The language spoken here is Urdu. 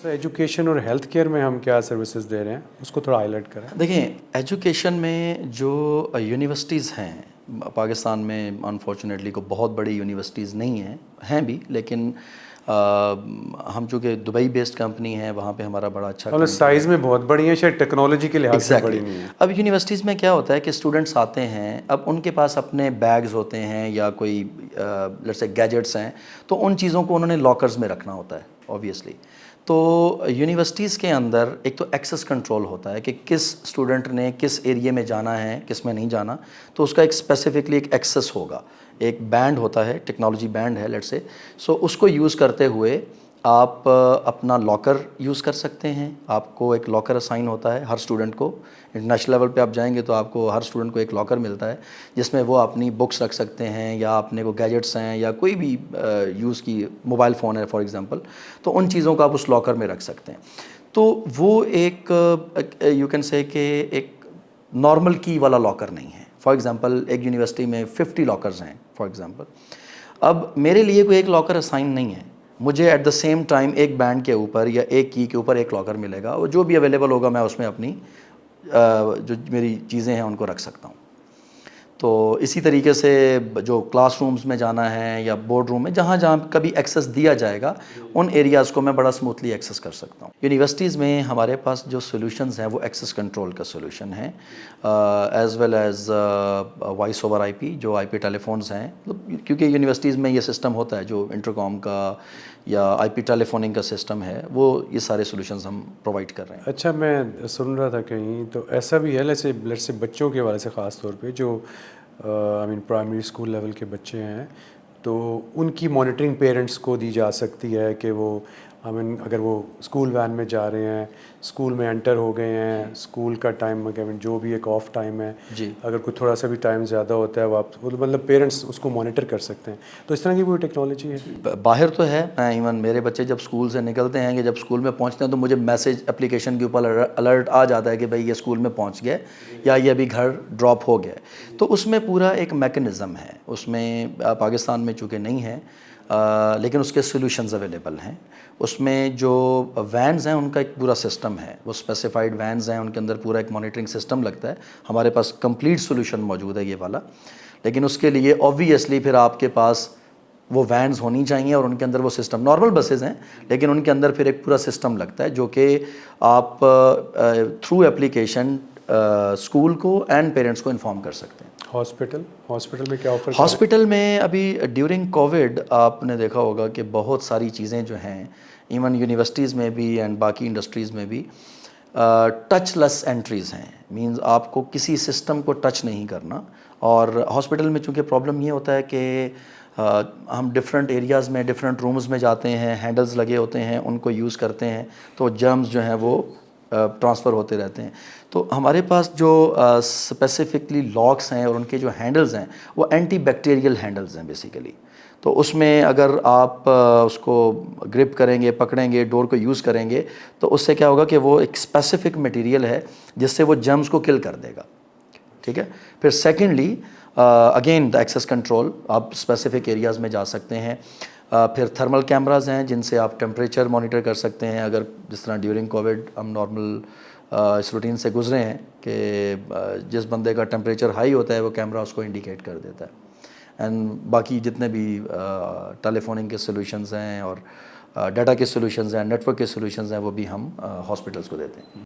ایجوکیشن اور ہیلتھ کیئر میں ہم کیا سروسز دے رہے ہیں اس کو تھوڑا ہائی لائٹ کریں. دیکھیں ایجوکیشن میں جو یونیورسٹیز ہیں پاکستان میں انفارچونیٹلی کو بہت بڑی یونیورسٹیز نہیں ہیں بھی، لیکن ہم چونکہ دبئی بیسڈ کمپنی ہے وہاں پہ ہمارا بڑا اچھا مطلب سائز میں بہت بڑی ہیں، شاید ٹیکنالوجی کے لحاظ سے بڑی نہیں ہیں. اب یونیورسٹیز میں کیا ہوتا ہے کہ اسٹوڈنٹس آتے ہیں، اب ان کے پاس اپنے بیگز ہوتے ہیں یا کوئی لیٹس سے گیجٹس ہیں، تو ان چیزوں کو انہوں نے لاکرز میں رکھنا ہوتا ہے آبویسلی. تو یونیورسٹیز کے اندر ایک تو ایکسیس کنٹرول ہوتا ہے کہ کس اسٹوڈنٹ نے کس ایریے میں جانا ہے کس میں نہیں جانا، تو اس کا ایک اسپیسیفکلی ایک ایکسیس ہوگا، ایک بینڈ ہوتا ہے، ٹیکنالوجی بینڈ ہے لیٹس سے. سو اس کو یوز کرتے ہوئے آپ اپنا لاکر یوز کر سکتے ہیں. آپ کو ایک لاکر اسائن ہوتا ہے ہر اسٹوڈنٹ کو. انٹرنیشنل لیول پہ آپ جائیں گے تو آپ کو ہر اسٹوڈنٹ کو ایک لاکر ملتا ہے جس میں وہ اپنی بکس رکھ سکتے ہیں یا اپنے کو گیجٹس ہیں یا کوئی بھی یوز کی موبائل فون ہے فار ایگزامپل، تو ان چیزوں کو آپ اس لاکر میں رکھ سکتے ہیں. تو وہ ایک یو کین سے کہ ایک نارمل کی والا لاکر نہیں ہے. فار ایگزامپل ایک یونیورسٹی میں 50 لاکرز ہیں فار ایگزامپل. اب میرے لیے کوئی ایک لاکر اسائن نہیں ہے، مجھے ایٹ دا سیم ٹائم ایک بینڈ کے اوپر یا ایک کی کے اوپر ایک لاکر ملے گا، اور جو بھی اویلیبل ہوگا میں اس میں اپنی جو میری چیزیں ہیں ان کو رکھ سکتا ہوں. تو اسی طریقے سے جو کلاس رومز میں جانا ہے یا بورڈ روم میں جہاں جہاں کبھی ایکسیس دیا جائے گا ان ایریاز کو میں بڑا اسموتھلی ایکسیس کر سکتا ہوں. یونیورسٹیز میں ہمارے پاس جو سولوشنز ہیں وہ ایکسیس کنٹرول کا سولوشن ہے، as well as voice over I P, جو آئی پی ٹیلی فونز ہیں، کیونکہ یونیورسٹیز میں یہ سسٹم ہوتا ہے جو انٹرکام کا یا آئی پی ٹیلی فوننگ کا سسٹم ہے، وہ یہ سارے سولوشنز ہم پرووائڈ کر رہے ہیں. اچھا، میں سن رہا تھا کہیں تو ایسا بھی ہے جیسے بچوں کے حوالے سے خاص طور پہ جو پرائمری اسکول لیول کے بچے ہیں، تو ان کی مانیٹرنگ پیرنٹس کو دی جا سکتی ہے کہ وہ اگر وہ اسکول وین میں جا رہے ہیں، اسکول میں انٹر ہو گئے ہیں، اسکول کا ٹائم جو بھی ایک آف ٹائم ہے، جی اگر کوئی تھوڑا سا بھی ٹائم زیادہ ہوتا ہے مطلب پیرنٹس اس کو مانیٹر کر سکتے ہیں. تو اس طرح کی کوئی ٹیکنالوجی ہے؟ باہر تو ہے. میں ایون میرے بچے جب اسکول سے نکلتے ہیں کہ جب اسکول میں پہنچتے ہیں تو مجھے میسج اپلیکیشن کے اوپر الرٹ آ جاتا ہے کہ بھائی یہ اسکول میں پہنچ گئے یا یہ ابھی گھر ڈراپ ہو گیا. تو اس میں پورا ایک میکنزم ہے، اس میں پاکستان میں چونکہ نہیں ہے لیکن اس کے سولوشنز اویلیبل ہیں. اس میں جو وینز ہیں ان کا ایک پورا سسٹم ہے، وہ اسپیسیفائڈ وینز ہیں، ان کے اندر پورا ایک مانیٹرنگ سسٹم لگتا ہے. ہمارے پاس کمپلیٹ سولوشن موجود ہے یہ والا، لیکن اس کے لیے اوبویسلی پھر آپ کے پاس وہ وینز ہونی چاہیے اور ان کے اندر وہ سسٹم، نارمل بسز ہیں لیکن ان کے اندر پھر ایک پورا سسٹم لگتا ہے جو کہ آپ تھرو ایپلیکیشن اسکول کو اینڈ پیرنٹس کو انفارم کر سکتے ہیں. ہاسپٹل میں کیا آفر؟ ہاسپٹل میں ابھی ڈیورنگ کووڈ آپ نے دیکھا ہوگا کہ بہت ساری چیزیں جو ہیں ایون یونیورسٹیز میں بھی اینڈ باقی انڈسٹریز میں بھی ٹچ لیس انٹریز ہیں. مینز آپ کو کسی سسٹم کو ٹچ نہیں کرنا. اور ہاسپٹل میں چونکہ پرابلم یہ ہوتا ہے کہ ہم ڈفرینٹ ایریاز میں ڈفرینٹ رومز میں جاتے ہیں، ہینڈلز لگے ہوتے ہیں، ان کو یوز کرتے ہیں تو جرمز جو ہیں وہ ٹرانسفر ہوتے رہتے ہیں. تو ہمارے پاس جو اسپیسیفکلی لاکس ہیں اور ان کے جو ہینڈلز ہیں وہ اینٹی بیکٹیریل ہینڈلز ہیں بیسیکلی. تو اس میں اگر آپ اس کو گرپ کریں گے، پکڑیں گے، ڈور کو یوز کریں گے تو اس سے کیا ہوگا کہ وہ ایک اسپیسیفک مٹیریل ہے جس سے وہ جرمز کو کل کر دے گا. ٹھیک ہے. پھر secondly again the access control, آپ اسپیسیفک ایریاز میں جا سکتے ہیں. پھر تھرمل کیمراز ہیں جن سے آپ ٹیمپریچر مانیٹر کر سکتے ہیں. اگر جس طرح ڈیورنگ کووڈ ہم نارمل اس روٹین سے گزرے ہیں کہ جس بندے کا ٹیمپریچر ہائی ہوتا ہے وہ کیمرہ اس کو انڈیکیٹ کر دیتا ہے. اینڈ باقی جتنے بھی ٹیلی فوننگ کے سولوشنز ہیں اور ڈیٹا کے سولوشنز ہیں، نیٹ ورک کے سولوشنز ہیں، وہ بھی ہم ہاسپٹلس کو دیتے ہیں.